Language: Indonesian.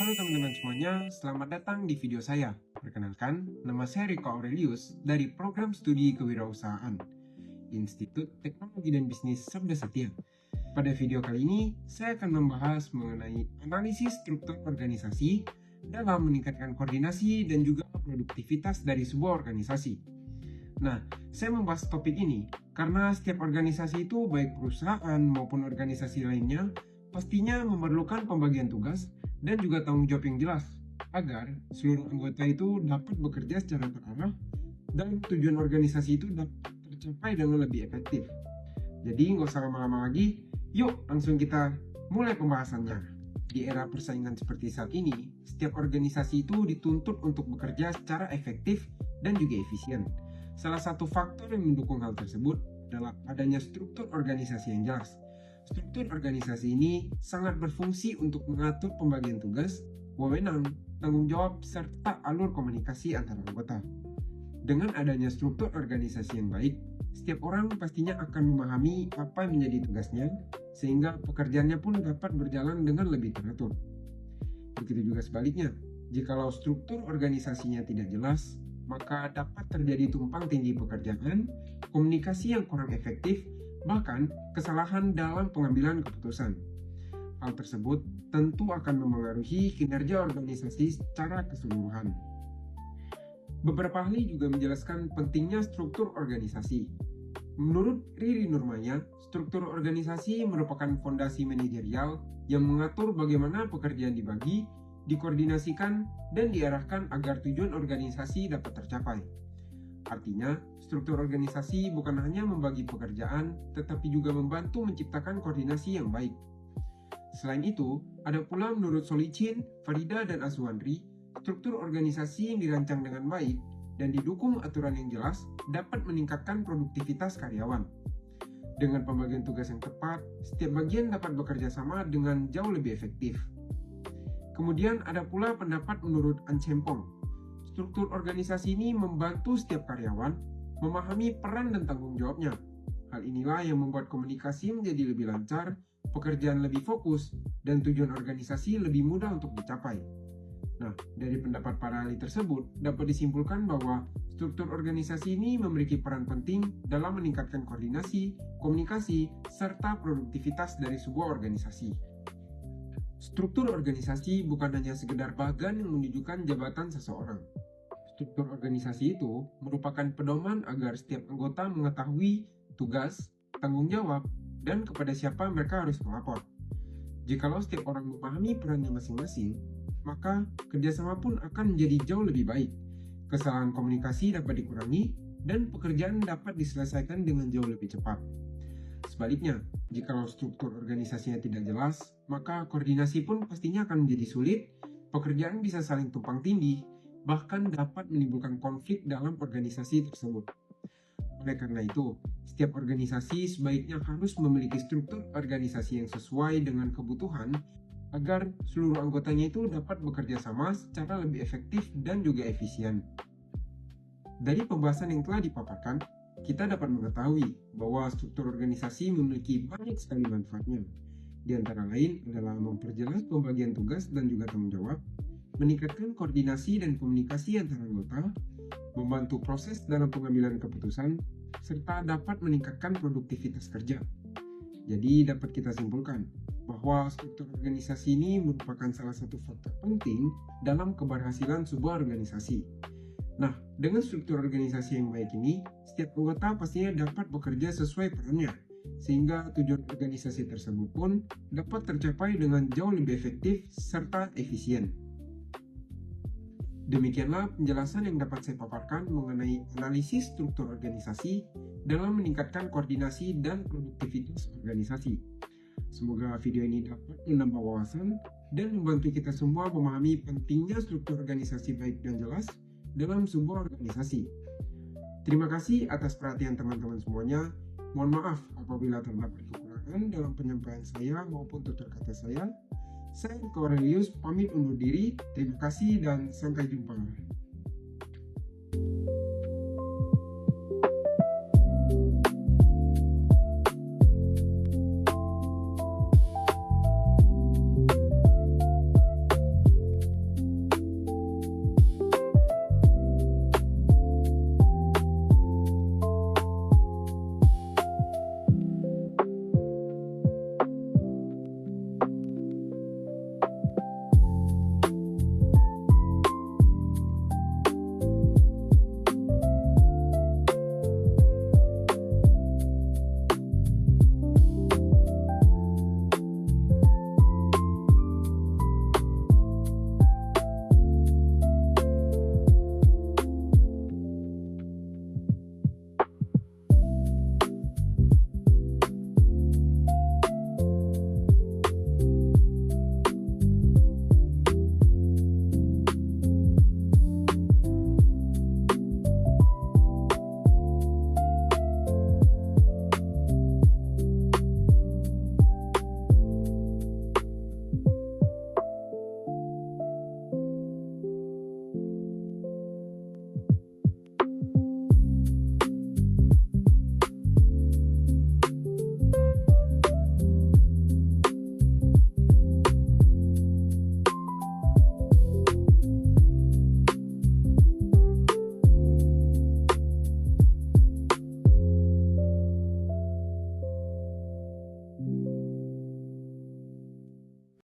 Halo teman-teman semuanya, selamat datang di video saya. Perkenalkan, nama saya Rico Aurelius dari Program Studi Kewirausahaan, Institut Teknologi dan Bisnis Sabda Setia. Pada video kali ini, saya akan membahas mengenai analisis struktur organisasi dalam meningkatkan koordinasi dan juga produktivitas dari sebuah organisasi. Nah, saya membahas topik ini karena setiap organisasi itu, baik perusahaan maupun organisasi lainnya, pastinya memerlukan pembagian tugas dan juga tanggung jawab yang jelas agar seluruh anggota itu dapat bekerja secara terarah dan tujuan organisasi itu dapat tercapai dengan lebih efektif. Jadi nggak usah lama-lama lagi, yuk langsung kita mulai pembahasannya. Di era persaingan seperti saat ini, setiap organisasi itu dituntut untuk bekerja secara efektif dan juga efisien. Salah satu faktor yang mendukung hal tersebut adalah adanya struktur organisasi yang jelas. Struktur organisasi ini sangat berfungsi untuk mengatur pembagian tugas, wewenang, tanggung jawab, serta alur komunikasi antara anggota. Dengan adanya struktur organisasi yang baik, setiap orang pastinya akan memahami apa yang menjadi tugasnya, sehingga pekerjaannya pun dapat berjalan dengan lebih teratur. Begitu juga sebaliknya, jikalau struktur organisasinya tidak jelas, maka dapat terjadi tumpang tindih pekerjaan, komunikasi yang kurang efektif, bahkan kesalahan dalam pengambilan keputusan. Hal tersebut tentu akan memengaruhi kinerja organisasi secara keseluruhan. Beberapa ahli juga menjelaskan pentingnya struktur organisasi. Menurut Riri Nurmaya, struktur organisasi merupakan fondasi manajerial yang mengatur bagaimana pekerjaan dibagi, dikoordinasikan, dan diarahkan agar tujuan organisasi dapat tercapai. Artinya, struktur organisasi bukan hanya membagi pekerjaan, tetapi juga membantu menciptakan koordinasi yang baik. Selain itu, ada pula menurut Solichin, Farida, dan Aswandri, struktur organisasi yang dirancang dengan baik dan didukung aturan yang jelas dapat meningkatkan produktivitas karyawan. Dengan pembagian tugas yang tepat, setiap bagian dapat bekerja sama dengan jauh lebih efektif. Kemudian ada pula pendapat menurut An Chempong. Struktur organisasi ini membantu setiap karyawan memahami peran dan tanggung jawabnya. Hal inilah yang membuat komunikasi menjadi lebih lancar, pekerjaan lebih fokus, dan tujuan organisasi lebih mudah untuk dicapai. Nah, dari pendapat para ahli tersebut, dapat disimpulkan bahwa struktur organisasi ini memiliki peran penting dalam meningkatkan koordinasi, komunikasi, serta produktivitas dari sebuah organisasi. Struktur organisasi bukan hanya sekedar bagan yang menunjukkan jabatan seseorang. Struktur organisasi itu merupakan pedoman agar setiap anggota mengetahui tugas, tanggung jawab, dan kepada siapa mereka harus melapor. Jikalau setiap orang memahami perannya masing-masing, maka kerjasama pun akan menjadi jauh lebih baik. Kesalahan komunikasi dapat dikurangi, dan pekerjaan dapat diselesaikan dengan jauh lebih cepat. Sebaliknya, jikalau struktur organisasinya tidak jelas, maka koordinasi pun pastinya akan menjadi sulit, pekerjaan bisa saling tumpang tindih, bahkan dapat menimbulkan konflik dalam organisasi tersebut. Oleh karena itu, setiap organisasi sebaiknya harus memiliki struktur organisasi yang sesuai dengan kebutuhan agar seluruh anggotanya itu dapat bekerja sama secara lebih efektif dan juga efisien. Dari pembahasan yang telah dipaparkan, kita dapat mengetahui bahwa struktur organisasi memiliki banyak sekali manfaatnya. Di antara lain adalah memperjelas pembagian tugas dan juga tanggung jawab, meningkatkan koordinasi dan komunikasi antara anggota, membantu proses dalam pengambilan keputusan, serta dapat meningkatkan produktivitas kerja. Jadi dapat kita simpulkan bahwa struktur organisasi ini merupakan salah satu faktor penting dalam keberhasilan sebuah organisasi. Nah, dengan struktur organisasi yang baik ini, setiap anggota pastinya dapat bekerja sesuai perannya, sehingga tujuan organisasi tersebut pun dapat tercapai dengan jauh lebih efektif serta efisien. Demikianlah penjelasan yang dapat saya paparkan mengenai analisis struktur organisasi dalam meningkatkan koordinasi dan produktivitas organisasi. Semoga video ini dapat menambah wawasan dan membantu kita semua memahami pentingnya struktur organisasi baik dan jelas dalam sebuah organisasi. Terima kasih atas perhatian teman-teman semuanya. Mohon maaf apabila terdapat kekurangan dalam penyampaian saya maupun tutur kata saya. Saya Rico Aurelius pamit undur diri. Terima kasih dan sampai jumpa.